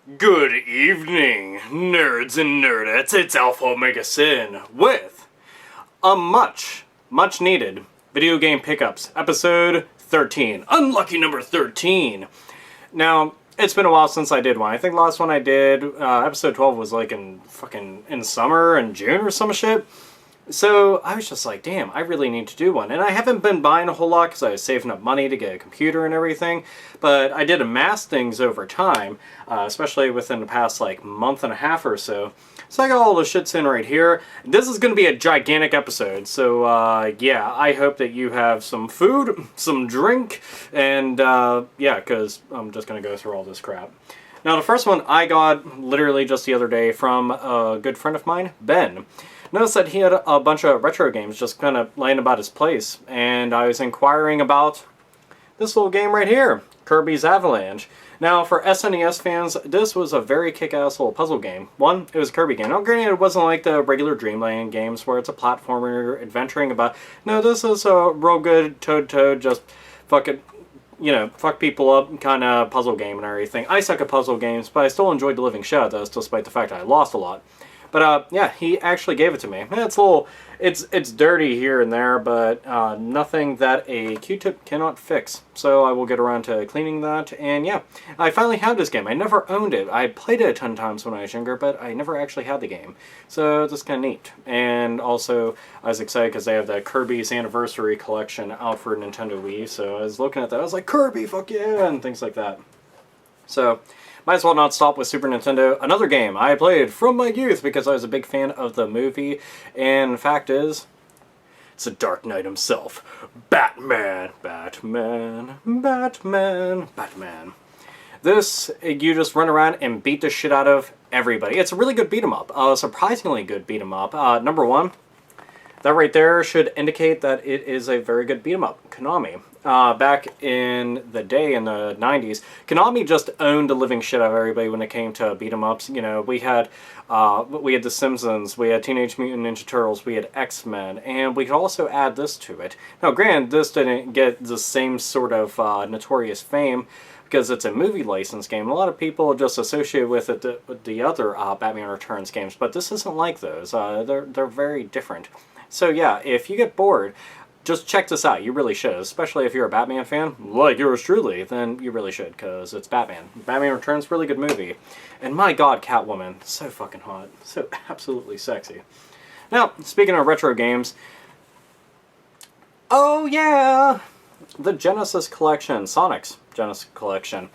Good evening, nerds and nerdettes. It's Alpha Omega Sin with a much needed video game pickups, episode 13. Unlucky number 13. Now, it's been a while since I did one. I think the last one I did, episode 12, was like in summer in June or some shit. So I was just like, damn, I really need to do one. And I haven't been buying a whole lot because I was saving up money to get a computer and everything. But I did amass things over time, especially within the past like month and a half or so. So I got all the shits in right here. This is going to be a gigantic episode. So yeah, I hope that you have some food, some drink, and yeah, because I'm just going to go through all this crap. Now the first one I got literally just the other day from a good friend of mine, Ben. Noticed that he had a bunch of retro games just kind of laying about his place, and I was inquiring about this little game right here, Kirbys Avalanche. Now, for SNES fans, this was a very kick-ass little puzzle game. One, it was a Kirby game. Now, granted, it wasn't like the regular Dreamland games where it's a platformer adventuring about. No, this is a real good Toad, just fucking, you know, fuck people up kind of puzzle game and everything. I suck at puzzle games, but I still enjoyed the living shit out of those, despite the fact that I lost a lot. But yeah, he actually gave it to me. It's a little, it's dirty here and there, but nothing that a Q-tip cannot fix. So I will get around to cleaning that, and yeah, I finally have this game. I never owned it. I played it a ton of times when I was younger, but I never actually had the game. So that's kind of neat. And also, I was excited because they have the Kirbys Anniversary Collection out for Nintendo Wii. So I was looking at that, I was like, Kirby, fuck yeah, and things like that. So might as well not stop with Super Nintendo. Another game I played from my youth because I was a big fan of the movie. And the fact is, it's the Dark Knight himself. Batman. This, you just run around and beat the shit out of everybody. It's a really good beat 'em up. A surprisingly good beat 'em up. Number one, that right there should indicate that it is a very good beat 'em up. Konami. Back in the day, in the 90s, Konami just owned the living shit out of everybody when it came to beat 'em ups. You know, we had The Simpsons, we had Teenage Mutant Ninja Turtles, we had X-Men, and we could also add this to it. Now, granted, this didn't get the same sort of notorious fame because it's a movie license game. A lot of people just associate with it the other Batman Returns games, but this isn't like those. They're very different. So yeah, if you get bored, just check this out. You really should, especially if you're a Batman fan, like yours truly, then you really should, because it's Batman. Batman Returns, really good movie. And my god, Catwoman, so fucking hot. So absolutely sexy. Now, speaking of retro games, oh yeah! The Genesis Collection, Sonic's Genesis Collection.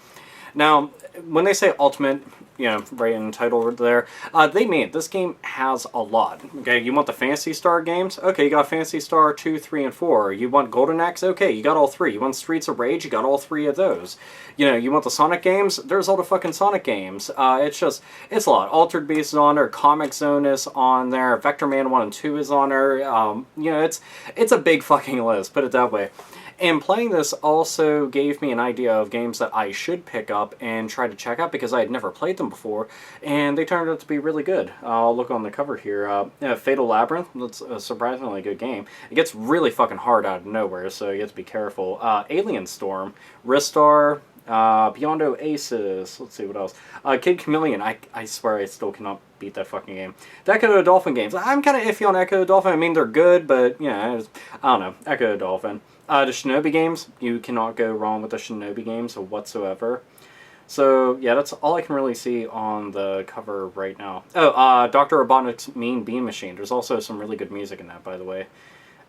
Now, when they say Ultimate, you know, right in the title there, they mean this game has a lot. Okay, you want the Phantasy Star games? Okay, you got Phantasy Star 2, 3, and 4. You want Golden Axe? Okay, you got all 3. You want Streets of Rage? You got all 3 of those. You know, you want the Sonic games? There's all the fucking Sonic games. It's a lot. Altered Beast is on there, Comic Zone is on there, Vector Man 1 and 2 is on there. You know, it's a big fucking list, put it that way. And playing this also gave me an idea of games that I should pick up and try to check out because I had never played them before, and they turned out to be really good. I'll look on the cover here. Fatal Labyrinth, that's a surprisingly good game. It gets really fucking hard out of nowhere, so you have to be careful. Alien Storm, Ristar, Beyond Oasis, let's see what else. Kid Chameleon, I swear I still cannot beat that fucking game. The Echo the Dolphin games, I'm kind of iffy on Echo the Dolphin. I mean, they're good, but, you know, I don't know, Echo the Dolphin. The Shinobi games, you cannot go wrong with the Shinobi games whatsoever. So, yeah, that's all I can really see on the cover right now. Oh, Dr. Robotnik's Mean Bean Machine. There's also some really good music in that, by the way.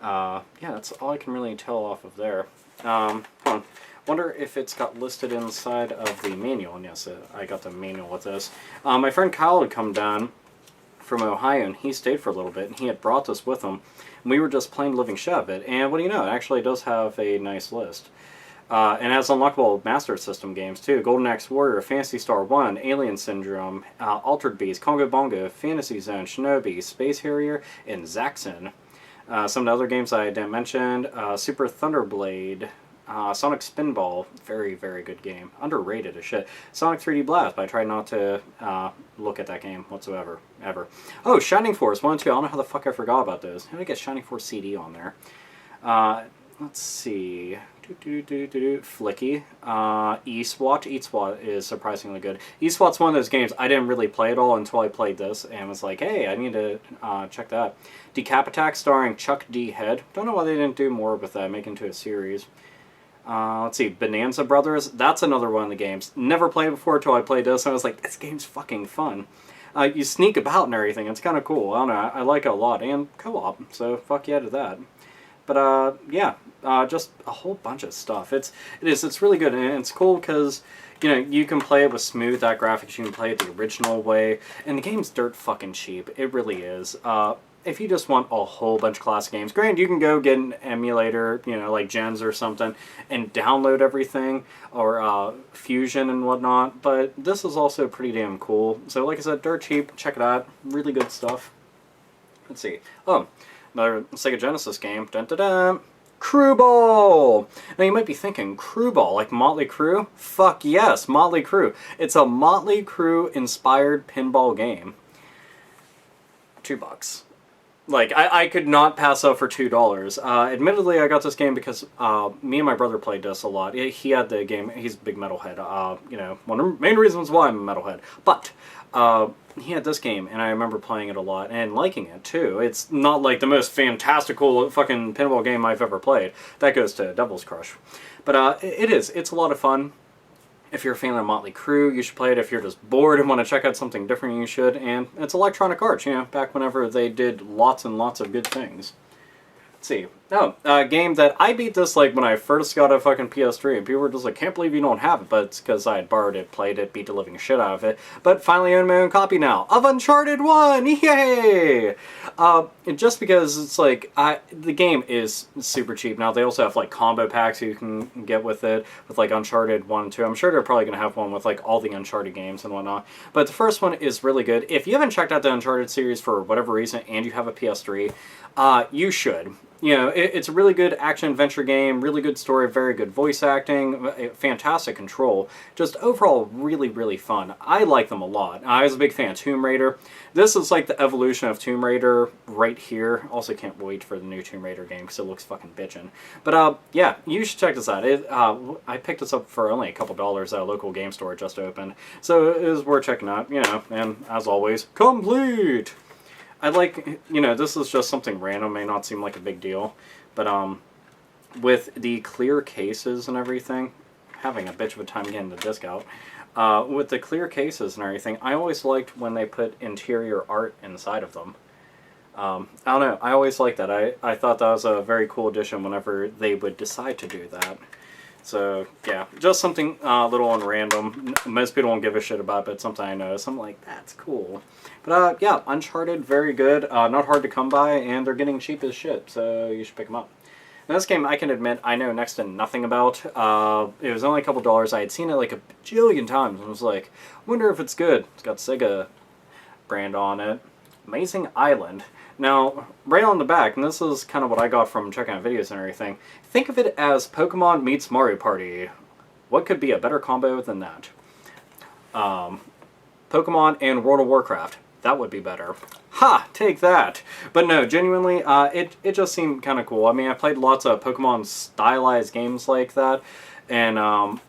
Yeah, that's all I can really tell off of there. Hold on. Wonder if it's got listed inside of the manual. And yes, I got the manual with this. My friend Kyle had come down from Ohio, and he stayed for a little bit, and he had brought this with him. And we were just playing living shit of it, and what do you know, it actually does have a nice list. And it has unlockable Master System games, too. Golden Axe Warrior, Phantasy Star 1, Alien Syndrome, Altered Beast, Congo Bongo, Fantasy Zone, Shinobi, Space Harrier, and Zaxxon. Some of the other games I didn't mention, Super Thunderblade, Sonic Spinball, very, very good game. Underrated as shit. Sonic 3D Blast, but I tried not to look at that game whatsoever, ever. Oh, Shining Force 1 and 2. I don't know how the fuck I forgot about those. How did I get Shining Force CD on there? Let's see. Flicky. Eastwatch. Eastwatch is surprisingly good. Eastwatch's one of those games I didn't really play at all until I played this and was like, hey, I need to check that. Decap Attack starring Chuck D. Head. Don't know why they didn't do more with that, make it into a series. Let's see, Bonanza Brothers. That's another one of the games. Never played before until I played this and I was like, this game's fucking fun. You sneak about and everything. It's kind of cool. I don't know. I like it a lot. And co-op. So fuck yeah to that. But yeah, just a whole bunch of stuff. It's really good, and it's cool because you can play it with smooth graphics. You can play it the original way, and the game's dirt fucking cheap. It really is. If you just want a whole bunch of classic games, granted, you can go get an emulator, like Gens or something, and download everything, or Fusion and whatnot. But this is also pretty damn cool. So, like I said, dirt cheap. Check it out. Really good stuff. Let's see. Oh. Another Sega Genesis game. Dun dun dun. Crew Ball! Now you might be thinking, Crew Ball, like Motley Crue? Fuck yes, Motley Crue. It's a Motley Crue inspired pinball game. $2. Like, I could not pass up for $2. Admittedly, I got this game because me and my brother played this a lot. He had the game. He's a big metalhead. One of the main reasons why I'm a metalhead. But he had this game, and I remember playing it a lot and liking it too. It's not like the most fantastical fucking pinball game I've ever played. That goes to Devil's Crush. But it is. It's a lot of fun. If you're a fan of Motley Crue, you should play it. If you're just bored and want to check out something different, you should. And it's Electronic Arts, back whenever they did lots and lots of good things. Let's see. Oh, a game that I beat this like when I first got a fucking PS3, and people were just like, can't believe you don't have it, but it's because I had borrowed it, played it, beat the living shit out of it, but finally own my own copy now of Uncharted 1! Yay! Just because it's like, the game is super cheap. Now they also have like combo packs you can get with it, with like Uncharted 1 and 2. I'm sure they're probably going to have one with like all the Uncharted games and whatnot, but the first one is really good. If you haven't checked out the Uncharted series for whatever reason, and you have a PS3, you should. It's a really good action-adventure game, really good story, very good voice acting, fantastic control. Just overall really, really fun. I like them a lot. I was a big fan of Tomb Raider. This is like the evolution of Tomb Raider right here. Also can't wait for the new Tomb Raider game because it looks fucking bitchin'. But yeah, you should check this out. I picked this up for only a couple dollars at a local game store just opened. So it was worth checking out, and as always, complete! I like, this is just something random, may not seem like a big deal, but with the clear cases and everything, having a bitch of a time getting the disc out, with the clear cases and everything, I always liked when they put interior art inside of them. I don't know, I always liked that. I thought that was a very cool addition whenever they would decide to do that. So, yeah, just something little and random. Most people won't give a shit about, but something I noticed. I'm like, that's cool. But, yeah, Uncharted, very good. Not hard to come by, and they're getting cheap as shit, so you should pick them up. Now, this game, I can admit, I know next to nothing about. It was only a couple dollars. I had seen it like a bajillion times, and was like, wonder if it's good. It's got Sega brand on it. Amazing Island. Now, right on the back, and this is kind of what I got from checking out videos and everything, think of it as Pokemon meets Mario Party. What could be a better combo than that? Pokemon and World of Warcraft. That would be better. Ha! Take that! But no, genuinely, it just seemed kind of cool. I mean, I played lots of Pokemon stylized games like that, and,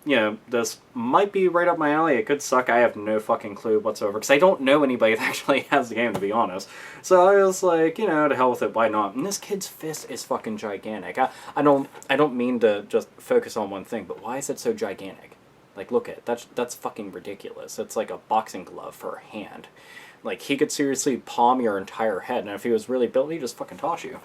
this might be right up my alley. It could suck. I have no fucking clue whatsoever, because I don't know anybody that actually has the game, to be honest. So I was like, to hell with it, why not? And this kid's fist is fucking gigantic. I don't mean to just focus on one thing, but why is it so gigantic? Like, look at it. That's fucking ridiculous. It's like a boxing glove for a hand. Like, he could seriously palm your entire head, and if he was really built, he'd just fucking toss you.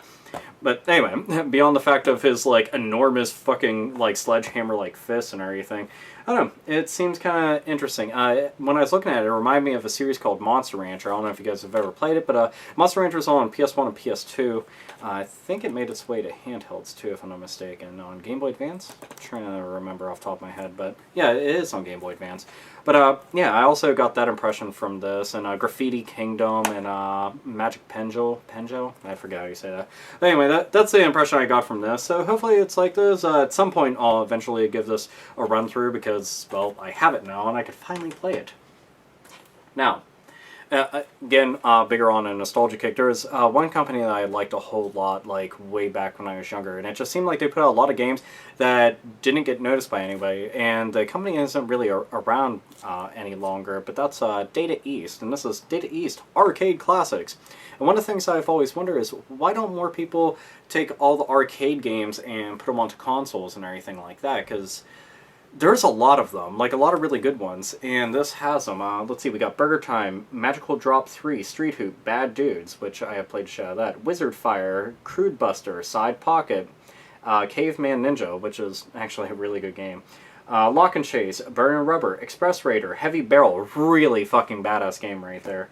But anyway, beyond the fact of his, like, enormous fucking, like, sledgehammer-like fists and everything, I don't know, it seems kind of interesting. When I was looking at it, it reminded me of a series called Monster Rancher. I don't know if you guys have ever played it, but Monster Rancher is on PS1 and PS2. I think it made its way to handhelds, too, if I'm not mistaken. On Game Boy Advance? I'm trying to remember off the top of my head, but yeah, it is on Game Boy Advance. But, yeah, I also got that impression from this, and Graffiti Kingdom, and Magic Penjo? I forget how you say that. But anyway, that's the impression I got from this, so hopefully it's like this. At some point, I'll eventually give this a run-through, because, well, I have it now, and I can finally play it. Now, Again, bigger on a nostalgia kick. There's one company that I liked a whole lot, like way back when I was younger, and it just seemed like they put out a lot of games that didn't get noticed by anybody, and the company isn't really around any longer, but that's Data East, and this is Data East Arcade Classics. And one of the things I've always wondered is, why don't more people take all the arcade games and put them onto consoles and everything like that? Because there's a lot of them, like a lot of really good ones, and this has them. Let's see, we got Burger Time, Magical Drop 3, Street Hoop, Bad Dudes, which I have played a shit out of that, Wizard Fire, Crude Buster, Side Pocket, Caveman Ninja, which is actually a really good game, Lock and Chase, Burning Rubber, Express Raider, Heavy Barrel, really fucking badass game right there,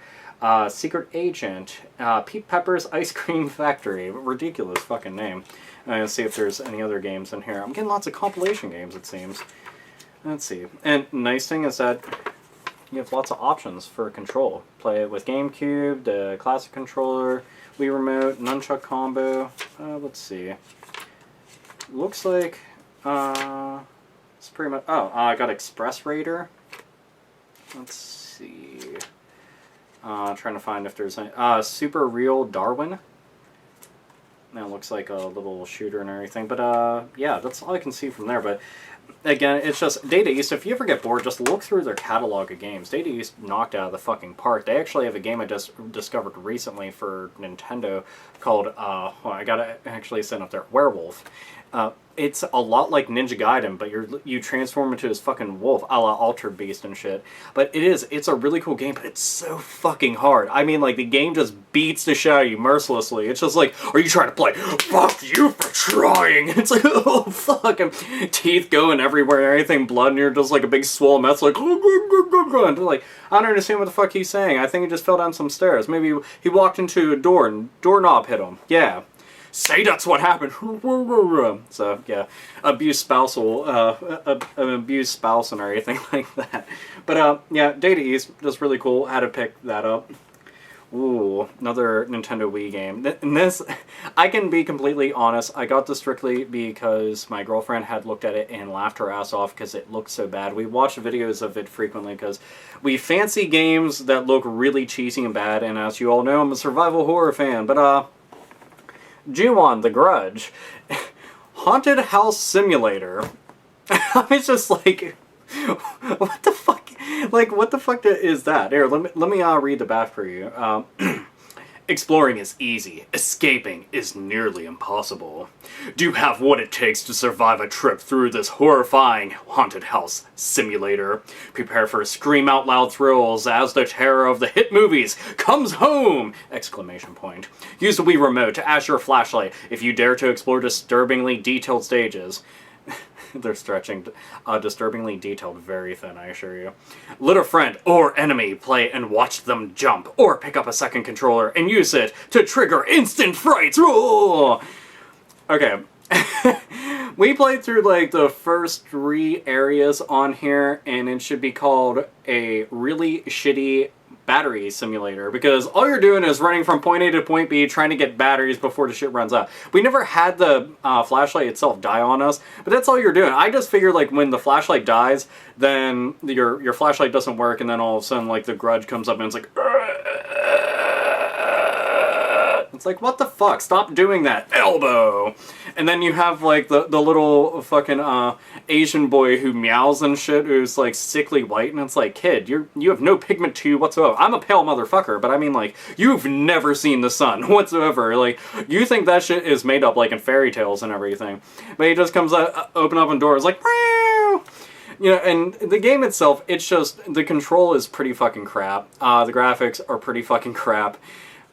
Secret Agent, Pete Pepper's Ice Cream Factory, ridiculous fucking name. Let's see if there's any other games in here. I'm getting lots of compilation games, it seems. Let's see. And nice thing is that you have lots of options for control. Play it with GameCube, the classic controller, Wii Remote, Nunchuck combo. Let's see. Looks like it's pretty much. Oh, I got Express Raider. Let's see. Trying to find if there's any. Super Real Darwin. That looks like a little shooter and everything, but yeah, that's all I can see from there. But again, it's just Data East. If you ever get bored, just look through their catalog of games. Data East knocked out of the fucking park. They actually have a game I just discovered recently for Nintendo called, well, I gotta actually send up there, Werewolf. It's a lot like Ninja Gaiden, but you transform into this fucking wolf, a la Altered Beast and shit. But it's a really cool game, but it's so fucking hard. I mean, like, the game just beats the shit out of you mercilessly. It's just like, are you trying to play? Fuck you for trying! It's like, oh, fuck, and teeth going everywhere and everything, blood, and you're just like a big swole mess, like, and like, I don't understand what the fuck he's saying. I think he just fell down some stairs. Maybe he walked into a door and doorknob hit him. Yeah. Say that's what happened. So yeah, abused spousal, an abused spouse and everything like that. But yeah, Data East, just really cool. Had to pick that up. Ooh, another Nintendo Wii game. And this, I can be completely honest, I got this strictly because my girlfriend had looked at it and laughed her ass off because it looked so bad. We watch videos of it frequently because we fancy games that look really cheesy and bad, and as you all know, I'm a survival horror fan. But Ju-on, The Grudge. Haunted House Simulator. I was just like, what the fuck? Like, what the fuck is that? Here, let me read the back for you. Exploring is easy. Escaping is nearly impossible. Do you have what it takes to survive a trip through this horrifying haunted house simulator? Prepare for scream out loud thrills as the terror of the hit movies comes home! Exclamation point. Use the Wii Remote as your flashlight if you dare to explore disturbingly detailed stages. They're stretching disturbingly detailed very thin, I assure you. Let a friend or enemy play and watch them jump, or pick up a second controller and use it to trigger instant frights. Ooh! Okay. We played through like the first 3 areas on here, and it should be called a really shitty battery simulator, because all you're doing is running from point A to point B trying to get batteries before the shit runs out. We never had the flashlight itself die on us, but that's all you're doing. I just figured like when the flashlight dies, then your flashlight doesn't work, and then all of a sudden like the Grudge comes up and it's like, it's like, what the fuck? Stop doing that. Elbow! And then you have like the little fucking Asian boy who meows and shit, who's like sickly white, and it's like, kid, you have no pigment to you whatsoever. I'm a pale motherfucker, but I mean like, you've never seen the sun whatsoever. Like, you think that shit is made up like in fairy tales and everything. But he just comes out, open up a door, it's like, meow! You know, and the game itself, it's just, the control is pretty fucking crap. The graphics are pretty fucking crap.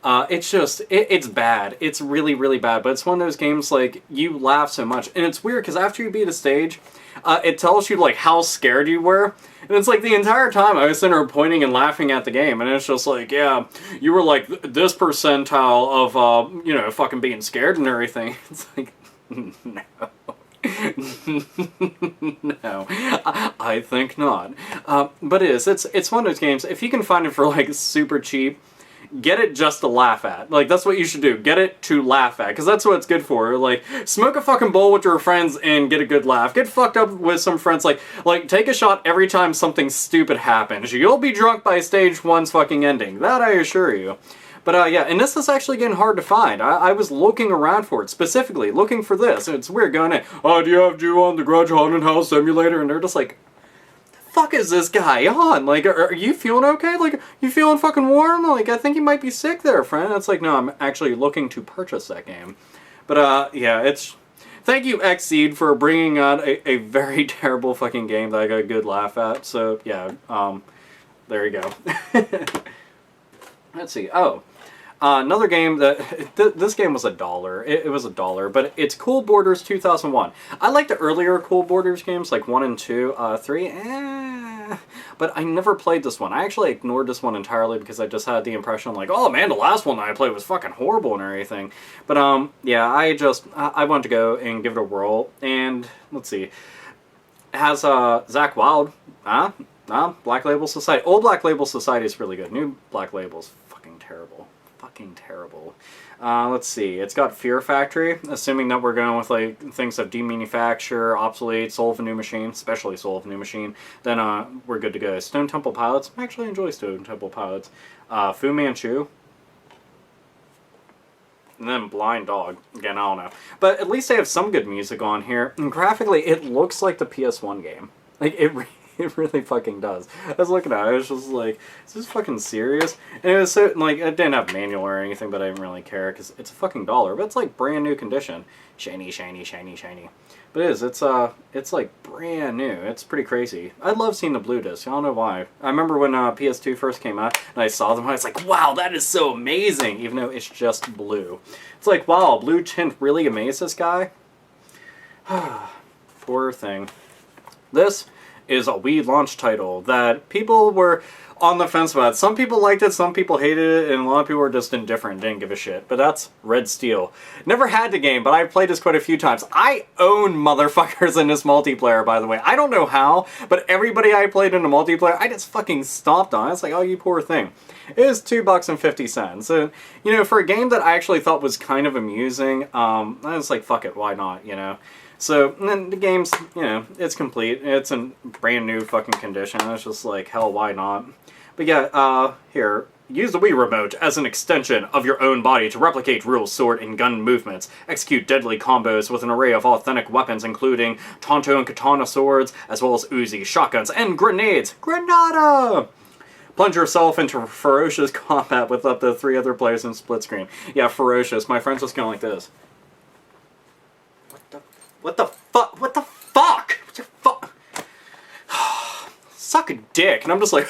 It's just, it's bad. It's really, really bad. But it's one of those games, like, you laugh so much. And it's weird, because after you beat a stage, it tells you, like, how scared you were. And it's like, the entire time I was sitting there pointing and laughing at the game. And it's just like, yeah, you were, like, this percentile of, you know, fucking being scared and everything. It's like, no. No, I think not. But it's one of those games, if you can find it for, like, super cheap, get it just to laugh at. Like, that's what you should do. Get it to laugh at, because that's what it's good for. Like, smoke a fucking bowl with your friends and get a good laugh. Get fucked up with some friends. Like take a shot every time something stupid happens. You'll be drunk by stage 1's fucking ending. That I assure you. But yeah, and this is actually getting hard to find. I was looking around for it, specifically looking for this. And it's weird going in, oh, do you on the Grudge Haunted House Simulator? And they're just like, fuck is this guy on? Like, are you feeling okay? Like, you feeling fucking warm? Like, I think you might be sick there, friend. It's like, no, I'm actually looking to purchase that game. But yeah, it's... Thank you, Xseed, for bringing on a very terrible fucking game that I got a good laugh at. So, yeah, there you go. Let's see. Oh. Another game that... this game was $1. It was $1, but it's Cool Borders 2001. I like the earlier Cool Borders games, like 1 and 2. 3, but I never played this one. I actually ignored this one entirely because I just had the impression, like, oh man, the last one that I played was fucking horrible and everything. But, yeah, I wanted to go and give it a whirl. And, let's see. It has, Zach Wild. Black Label Society. Old Black Label Society is really good. New Black Label's fucking terrible. Fucking terrible. Let's see. It's got Fear Factory, assuming that we're going with like things that demanufacture, obsolete, Soul of a New Machine, especially Soul of a New Machine. Then we're good to go. Stone Temple Pilots. I actually enjoy Stone Temple Pilots. Fu Manchu. And then Blind Dog. Again, I don't know. But at least they have some good music on here. And graphically, it looks like the PS1 game. Like, it really fucking does. I was looking at it, I was just like, is this fucking serious? And it was so, like, it didn't have manual or anything, but I didn't really care, because it's a fucking $1, but it's like brand new condition. Shiny, shiny, shiny, shiny. But it is, it's like brand new. It's pretty crazy. I love seeing the blue disc, I don't know why. I remember when PS2 first came out, and I saw them, I was like, wow, that is so amazing, even though it's just blue. It's like, wow, blue tint really amazed this guy? Poor thing. This is a Wii launch title that people were on the fence about. Some people liked it, some people hated it, and a lot of people were just indifferent, didn't give a shit. But that's Red Steel. Never had the game, but I've played this quite a few times. I own motherfuckers in this multiplayer, by the way. I don't know how, but everybody I played in the multiplayer, I just fucking stomped on. It's like, oh, you poor thing. It is $2.50. So, you know, for a game that I actually thought was kind of amusing, I was like, fuck it, why not, you know? So, and then the game's, you know, it's complete. It's in brand new fucking condition. It's just like, hell, why not? But yeah, here, use the Wii Remote as an extension of your own body to replicate real sword and gun movements. Execute deadly combos with an array of authentic weapons, including Tonto and Katana swords, as well as Uzi, shotguns, and grenades. Grenada! Plunge yourself into ferocious combat with up to 3 other players in split screen. Yeah, ferocious. My friend's just going like this. What the fuck? What the fuck? What's your fuck? Suck a dick. And I'm just like,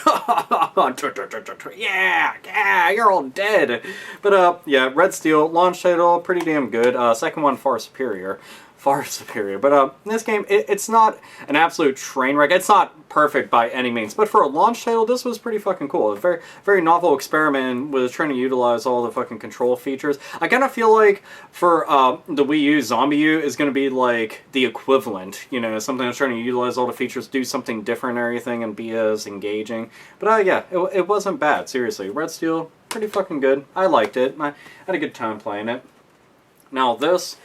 yeah, you're all dead. But, yeah, Red Steel, launch title, pretty damn good. Second one, far superior. Far superior. But, this game, it's not an absolute train wreck. It's not perfect by any means. But for a launch title, this was pretty fucking cool. A very, very novel experiment was trying to utilize all the fucking control features. I kind of feel like for the Wii U, Zombie U is going to be like the equivalent. You know, something that's trying to utilize all the features, do something different and everything, and be as engaging. But, yeah, it wasn't bad. Seriously. Red Steel, pretty fucking good. I liked it. I had a good time playing it. Now, this...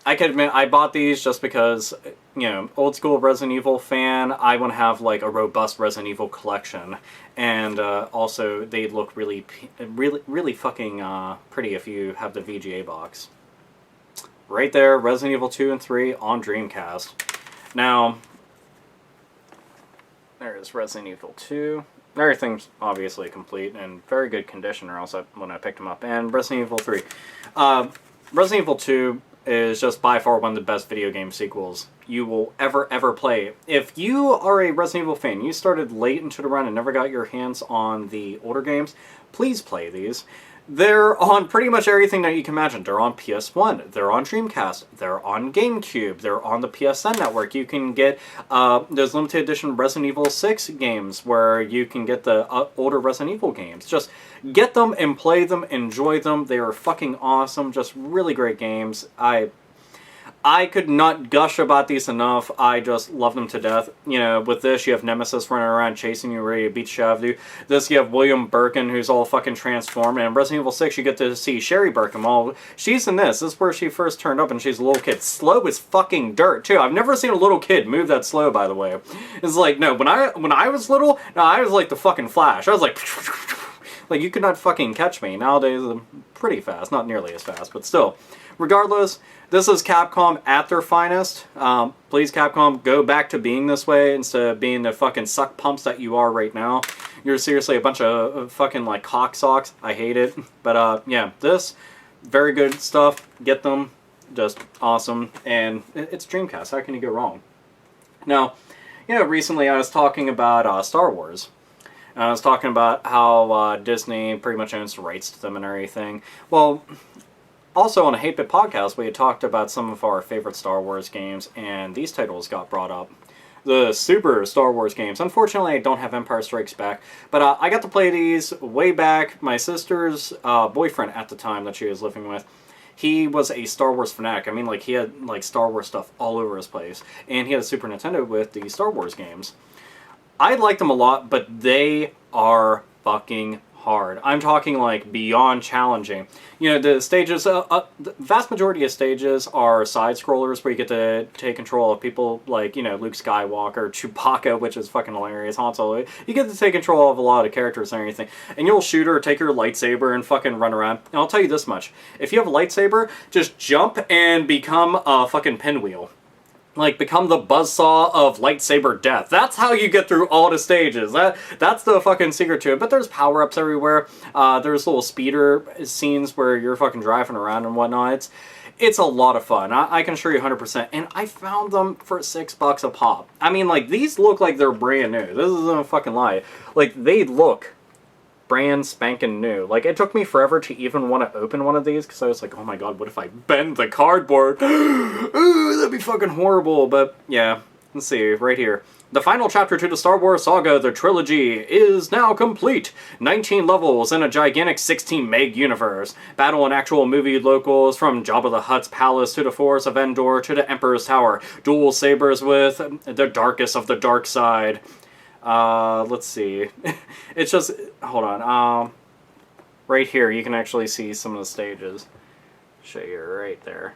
I can admit, I bought these just because, you know, old school Resident Evil fan, I want to have, like, a robust Resident Evil collection. And, also, they look really fucking, pretty if you have the VGA box. Right there, Resident Evil 2 and 3 on Dreamcast. Now, there is Resident Evil 2. Everything's obviously complete and very good condition, or else when I picked them up. And Resident Evil 3. Resident Evil 2... is just by far one of the best video game sequels you will ever play. If you are a Resident Evil fan, you started late into the run and never got your hands on the older games, please play these. They're on pretty much everything that you can imagine. They're on PS1, they're on Dreamcast, they're on GameCube, they're on the PSN network. You can get those limited edition Resident Evil 6 games where you can get the older Resident Evil games. Just get them and play them, enjoy them. They are fucking awesome, just really great games. I could not gush about these enough. I just love them to death. You know, with this, you have Nemesis running around chasing you, ready to beat the shit out of you. This, you have William Birkin, who's all fucking transformed. And in Resident Evil 6, you get to see Sherry Birkin. Well, she's in this. This is where she first turned up, and she's a little kid. Slow as fucking dirt, too. I've never seen a little kid move that slow, by the way. It's like, no, when I was little, no, I was like the fucking Flash. I was like... Like, you could not fucking catch me. Nowadays, I'm pretty fast. Not nearly as fast, but still. Regardless, this is Capcom at their finest. Please, Capcom, go back to being this way instead of being the fucking suck pumps that you are right now. You're seriously a bunch of fucking, like, cock socks. I hate it. But, yeah, this, very good stuff. Get them. Just awesome. And it's Dreamcast. How can you go wrong? Now, you know, recently I was talking about Star Wars. And I was talking about how Disney pretty much owns the rights to them and everything. Well, also on a 8-Bit podcast, we had talked about some of our favorite Star Wars games, and these titles got brought up. The Super Star Wars games. Unfortunately, I don't have Empire Strikes Back, but I got to play these way back. My sister's boyfriend at the time that she was living with, he was a Star Wars fanatic. I mean, like, he had, like, Star Wars stuff all over his place. And he had a Super Nintendo with the Star Wars games. I like them a lot, but they are fucking hard. I'm talking like beyond challenging. You know, the stages, the vast majority of stages are side-scrollers where you get to take control of people like, you know, Luke Skywalker, Chewbacca, which is fucking hilarious, Han Solo. You get to take control of a lot of characters and everything. And you'll shoot or take your lightsaber and fucking run around. And I'll tell you this much. If you have a lightsaber, just jump and become a fucking pinwheel. Like, become the buzzsaw of lightsaber death. That's how you get through all the stages. That's the fucking secret to it. But there's power-ups everywhere. There's little speeder scenes where you're fucking driving around and whatnot. It's a lot of fun. I can assure you 100%. And I found them for $6 a pop. I mean, like, these look like they're brand new. This isn't a fucking lie. Like, they look brand spanking new. Like, it took me forever to even want to open one of these because I was like, oh my god, what if I bend the cardboard? Ooh, that'd be fucking horrible. But yeah, let's see, right here. The final chapter to the Star Wars saga, the trilogy, is now complete. 19 levels in a gigantic 16 meg universe. Battle in actual movie locals from Jabba the Hutt's palace to the Forest of Endor to the Emperor's Tower. Dual sabers with the darkest of the dark side. Let's see. It's just, hold on, right here you can actually see some of the stages. Show you right there.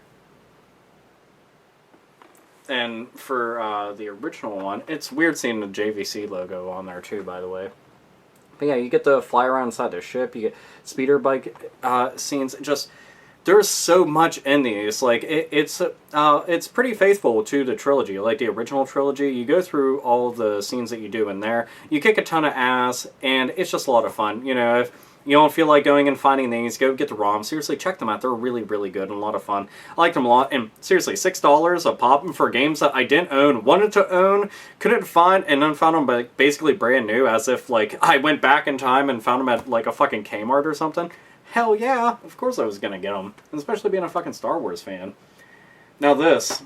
And for, the original one, it's weird seeing the JVC logo on there too, by the way. But yeah, you get to fly around inside the ship, you get speeder bike, scenes, just... There's so much in these. Like, it's pretty faithful to the trilogy. Like, the original trilogy, you go through all of the scenes that you do in there. You kick a ton of ass, and it's just a lot of fun. You know, if you don't feel like going and finding these, go get the ROMs. Seriously, check them out. They're really, really good and a lot of fun. I like them a lot. And seriously, $6 a pop for games that I didn't own, wanted to own, couldn't find, and then found them but basically brand new, as if, like, I went back in time and found them at, like, a fucking Kmart or something. Hell yeah, of course I was gonna get them. Especially being a fucking Star Wars fan. Now this,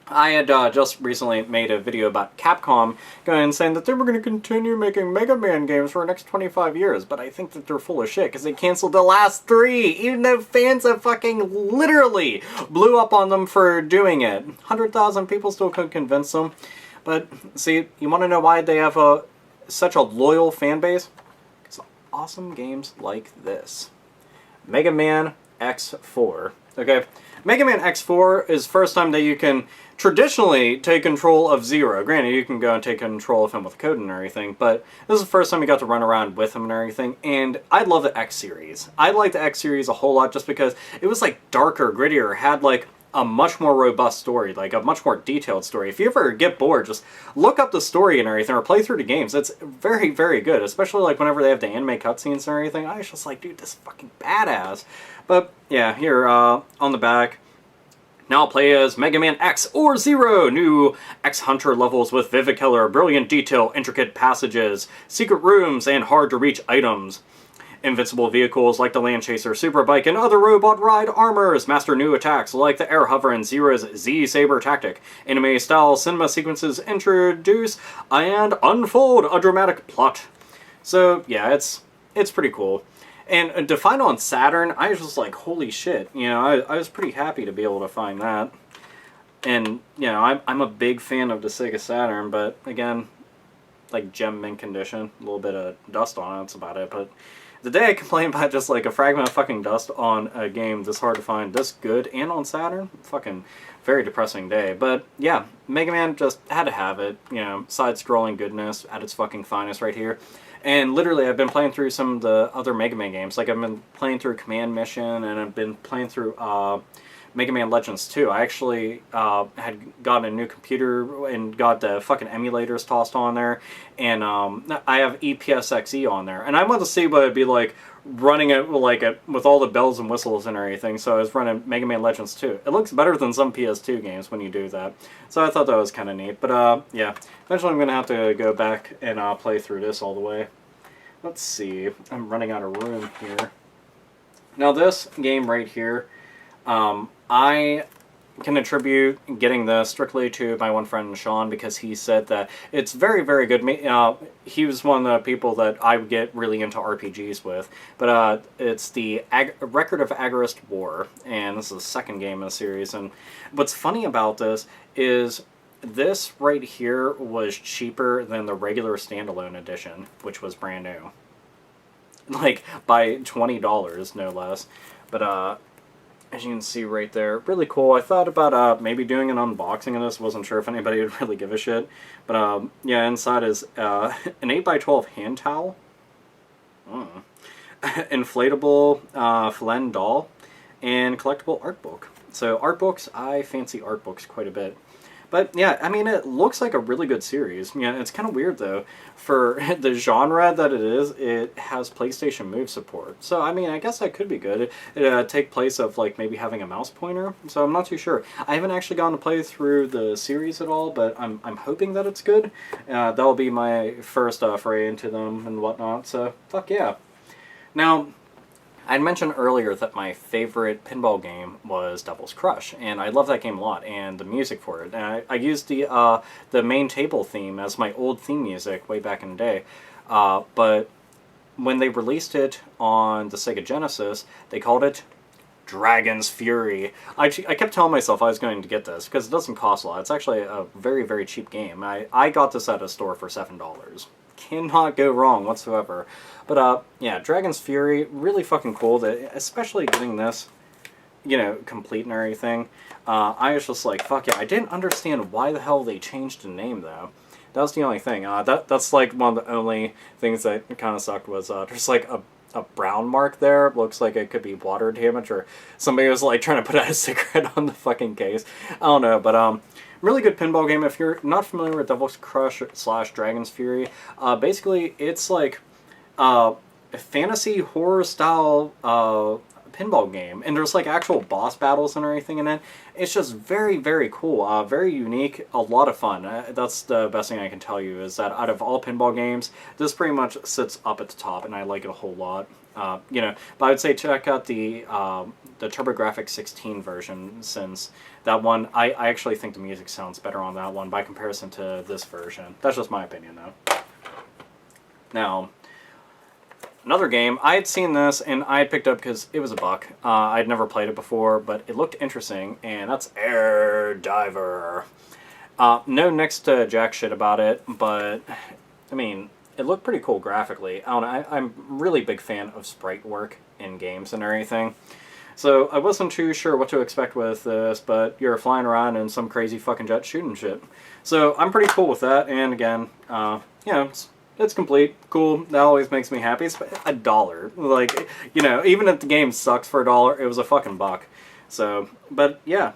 I had just recently made a video about Capcom going and saying that they were going to continue making Mega Man games for the next 25 years, but I think that they're full of shit because they canceled the last 3, even though fans have fucking literally blew up on them for doing it. 100,000 people still couldn't convince them. But see, you want to know why they have such a loyal fan base? Because awesome games like this. Mega Man X4. Okay, Mega Man X4 is the first time that you can traditionally take control of Zero. Granted, you can go and take control of him with code and everything, but this is the first time you got to run around with him and everything, and I love the X series. I like the X series a whole lot just because it was like darker, grittier, had like a much more robust story, like a much more detailed story. If you ever get bored, just look up the story and everything, or play through the games. It's very, very good, especially like whenever they have the anime cutscenes and everything. I was just like, dude, this is fucking badass. But yeah, here on the back, now play as Mega Man X or Zero. New X-Hunter levels with vivid color, brilliant detail, intricate passages, secret rooms, and hard-to-reach items. Invincible vehicles like the Land Chaser, Super Bike, and other robot ride armors. Master new attacks like the Air Hover and Zero's Z-Saber tactic. Anime-style cinema sequences introduce and unfold a dramatic plot. So yeah, it's pretty cool. And to find on Saturn, I was just like, holy shit. You know, I was pretty happy to be able to find that. And, you know, I'm a big fan of the Sega Saturn, but again, like gem mint condition, a little bit of dust on it, that's about it. But the day I complained about just like a fragment of fucking dust on a game this hard to find, this good, and on Saturn, fucking very depressing day. But yeah, Mega Man just had to have it, you know, side-scrolling goodness at its fucking finest right here. And literally, I've been playing through some of the other Mega Man games. Like, I've been playing through Command Mission, and I've been playing through Mega Man Legends 2. I actually had gotten a new computer and got the fucking emulators tossed on there, and I have EPSXE on there. And I wanted to see what it'd be like running it like with all the bells and whistles and everything, so I was running Mega Man Legends 2. It looks better than some PS2 games when you do that, so I thought that was kind of neat. But yeah, eventually I'm going to have to go back and play through this all the way. Let's see, I'm running out of room here. Now this game right here, I can attribute getting this strictly to my one friend Sean, because he said that it's very, very good. He was one of the people that I would get really into RPGs with. But it's the Record of Agarest War, and this is the second game in the series. And what's funny about this is this right here was cheaper than the regular standalone edition, which was brand new. Like, by $20, no less. But, as you can see right there, really cool. I thought about maybe doing an unboxing of this. Wasn't sure if anybody would really give a shit. But yeah, inside is an 8x12 hand towel, inflatable Flynn doll, and collectible art book. So art books, I fancy art books quite a bit. But yeah, I mean, it looks like a really good series. Yeah, it's kind of weird though. For the genre that it is, it has PlayStation Move support. So I mean, I guess that could be good. It take place of like maybe having a mouse pointer. So I'm not too sure. I haven't actually gotten to play through the series at all, but I'm hoping that it's good. That'll be my first foray into them and whatnot. So fuck yeah. Now, I mentioned earlier that my favorite pinball game was Devil's Crush, and I love that game a lot, and the music for it. And I used the main table theme as my old theme music way back in the day, but when they released it on the Sega Genesis, they called it Dragon's Fury. I kept telling myself I was going to get this, because it doesn't cost a lot. It's actually a very, very cheap game. I got this at a store for $7. Cannot go wrong whatsoever. But yeah, Dragon's Fury, really fucking cool. Especially getting this, you know, complete and everything. I was just like, fuck yeah. I didn't understand why the hell they changed the name though. That was the only thing. That's like one of the only things that kind of sucked was there's like a brown mark there. Looks like it could be water damage, or somebody was like trying to put out a cigarette on the fucking case. I don't know, but really good pinball game. If you're not familiar with Devil's Crush / Dragon's Fury, basically it's like a fantasy horror style pinball game, and there's like actual boss battles and everything in it. It's just very, very cool, very unique, a lot of fun. That's the best thing I can tell you, is that out of all pinball games, this pretty much sits up at the top, and I like it a whole lot. You know, but I would say check out the TurboGrafx 16 version, since that one, I actually think the music sounds better on that one by comparison to this version. That's just my opinion, though. Now, another game, I had seen this and I had picked up because it was $1. I'd never played it before, but it looked interesting, and that's Air Diver. No next to jack shit about it, but I mean, it looked pretty cool graphically. I don't know, I'm a really big fan of sprite work in games and everything. So I wasn't too sure what to expect with this, but you're flying around in some crazy fucking jet shooting shit. So I'm pretty cool with that, and again, you know, it's complete, cool, that always makes me happy. It's $1. Like, you know, even if the game sucks for $1, it was a fucking buck. So, but yeah,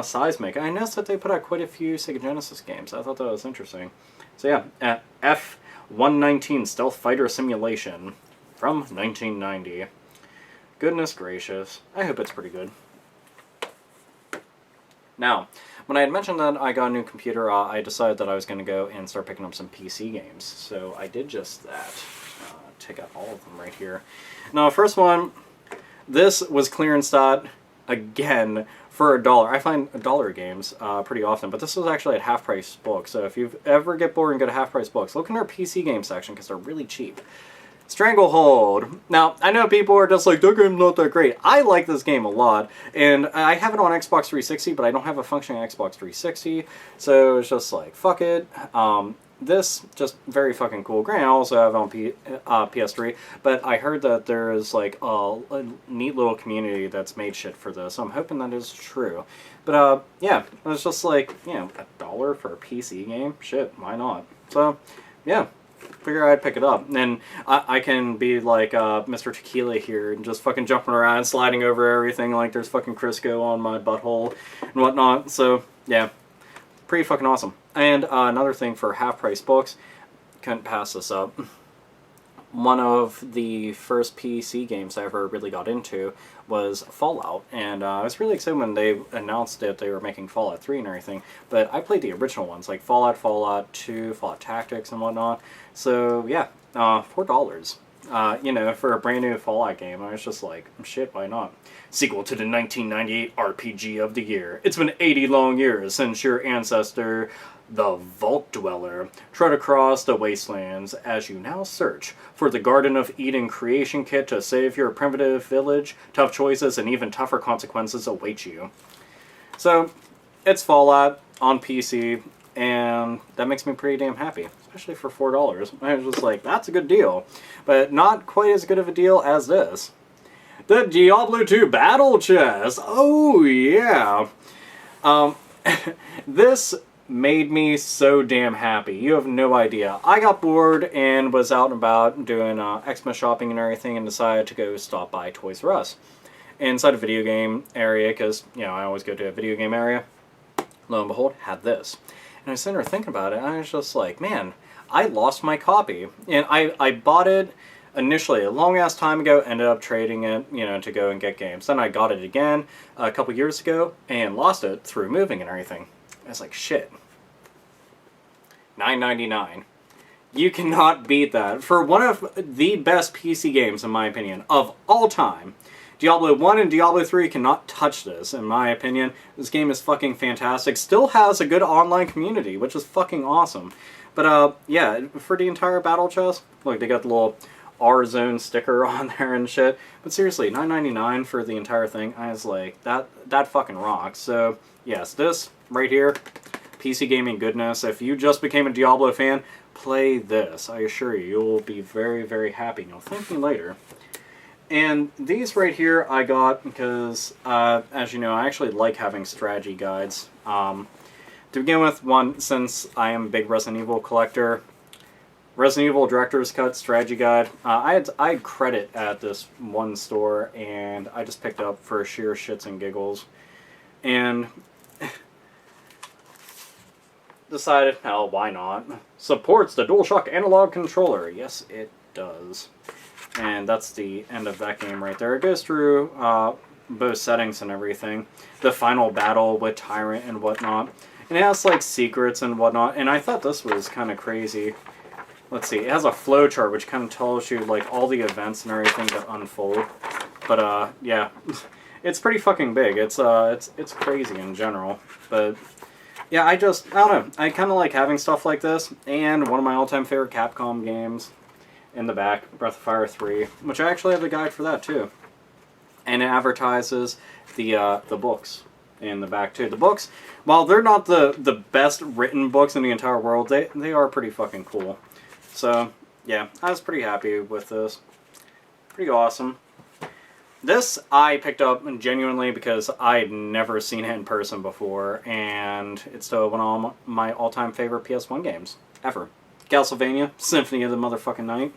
Seismic. I noticed that they put out quite a few Sega Genesis games. I thought that was interesting. So yeah, F-119 Stealth Fighter Simulation from 1990. Goodness gracious. I hope it's pretty good. Now, when I had mentioned that I got a new computer, I decided that I was going to go and start picking up some PC games. So I did just that. Take out all of them right here. Now, first one, this was clearance dot again for $1. I find $1 games pretty often, but this was actually at half-price books. So if you ever get bored and go to half-price books, look in our PC game section because they're really cheap. Stranglehold. Now, I know people are just like, that game's not that great. I like this game a lot, and I have it on Xbox 360, but I don't have a functioning Xbox 360, so it's just like, fuck it. This, just very fucking cool. Granted, I also have it on PS3, but I heard that there is like a neat little community that's made shit for this, so I'm hoping that is true. But yeah, it was just like, you know, $1 for a PC game? Shit, why not? So, yeah. Figure I'd pick it up. And I can be like Mr. Tequila here and just fucking jumping around, sliding over everything like there's fucking Crisco on my butthole and whatnot. So, yeah. Pretty fucking awesome. And another thing for half-price books, couldn't pass this up. One of the first PC games I ever really got into was Fallout, and I was really excited when they announced that they were making Fallout 3 and everything, but I played the original ones, like Fallout, Fallout 2, Fallout Tactics, and whatnot, so yeah, $4. You know, for a brand new Fallout game, I was just like, shit, why not? Sequel to the 1998 RPG of the year. It's been 80 long years since your ancestor, the Vault Dweller, trod across the wastelands as you now search for the Garden of Eden creation kit to save your primitive village. Tough choices and even tougher consequences await you. So, it's Fallout on PC, and that makes me pretty damn happy, especially for $4. I was just like, that's a good deal, but not quite as good of a deal as this. The Diablo 2 Battle Chest! Oh, yeah! This made me so damn happy. You have no idea. I got bored and was out and about doing Xmas shopping and everything and decided to go stop by Toys R Us. Inside a video game area, because, you know, I always go to a video game area. Lo and behold, had this. And I was sitting there thinking about it, and I was just like, man, I lost my copy. And I bought it initially a long-ass time ago, ended up trading it, you know, to go and get games. Then I got it again a couple years ago and lost it through moving and everything. I was like, shit. $9.99. You cannot beat that. For one of the best PC games, in my opinion, of all time. Diablo 1 and Diablo 3 cannot touch this, in my opinion. This game is fucking fantastic. Still has a good online community, which is fucking awesome. But, yeah, for the entire battle chest, look, they got the little R-Zone sticker on there and shit. But seriously, $9.99 for the entire thing, I was like, that fucking rocks. So, yes, this right here, PC gaming goodness. If you just became a Diablo fan, play this. I assure you, you'll be very, very happy. Now, thank me later. And these right here I got because, as you know, I actually like having strategy guides. To begin with, one, since I am a big Resident Evil collector, Resident Evil Director's Cut Strategy Guide. I had credit at this one store, and I just picked up for sheer shits and giggles. And decided, hell, why not? Supports the DualShock analog controller. Yes, it does. And that's the end of that game right there. It goes through both settings and everything. The final battle with Tyrant and whatnot. And it has, like, secrets and whatnot. And I thought this was kind of crazy. Let's see, it has a flowchart which kind of tells you, like, all the events and everything that unfold. But, yeah, it's pretty fucking big. It's crazy in general. But, yeah, I don't know. I kind of like having stuff like this. And one of my all-time favorite Capcom games in the back, Breath of Fire 3, which I actually have the guide for that, too. And it advertises the books in the back, too. The books, while they're not the best written books in the entire world, they are pretty fucking cool. So, yeah, I was pretty happy with this. Pretty awesome. This I picked up genuinely because I had never seen it in person before, and it's still one of my all-time favorite PS1 games, ever. Castlevania, Symphony of the Motherfucking Night.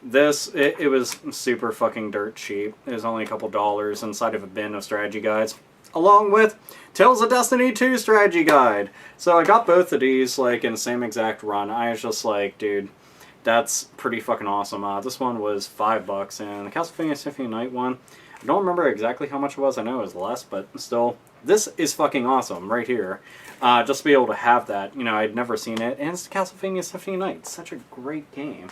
This, it was super fucking dirt cheap. It was only a couple dollars inside of a bin of strategy guides. Along with Tales of Destiny 2 strategy guide. So I got both of these, like, in the same exact run. I was just like, dude, that's pretty fucking awesome. This one was $5, and the Castlevania Symphony of the Night one, I don't remember exactly how much it was. I know it was less, but still, this is fucking awesome right here. Just to be able to have that. You know, I'd never seen it, and it's Castlevania Symphony of the Night. It's such a great game.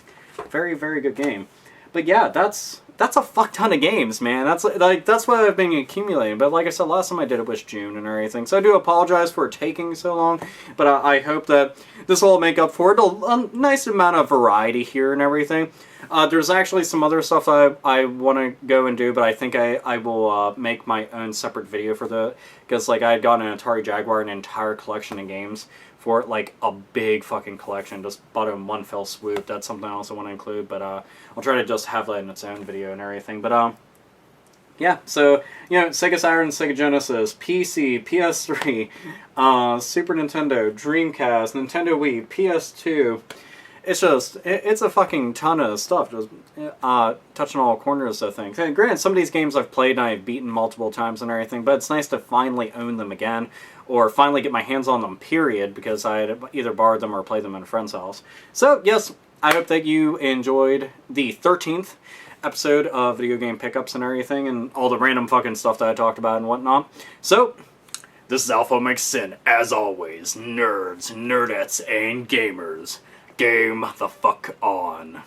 Very, very good game. But yeah, that's that's a fuck ton of games, man. That's what I've been accumulating. But like I said, last time I did it was June and everything, so I do apologize for taking so long. But I hope that this will make up for it. A nice amount of variety here and everything. There's actually some other stuff that I want to go and do, but I think I will make my own separate video for the, because like I had gotten an Atari Jaguar, an entire collection of games for it, like a big fucking collection, just bought it in one fell swoop. That's something I also want to include, but I'll try to just have that in its own video and everything. But yeah, so, you know, Sega Saturn, Sega Genesis, PC, PS3, Super Nintendo, Dreamcast, Nintendo Wii, PS2. It's just, it's a fucking ton of stuff, just touching all corners of things. And granted, some of these games I've played and I've beaten multiple times and everything, but it's nice to finally own them again, or finally get my hands on them, period, because I had either borrowed them or played them in a friend's house. So, yes, I hope that you enjoyed the 13th episode of Video Game Pickups and everything, and all the random fucking stuff that I talked about and whatnot. So, this is Alpha Mike Sin, as always, nerds, nerdettes, and gamers. Game the fuck on.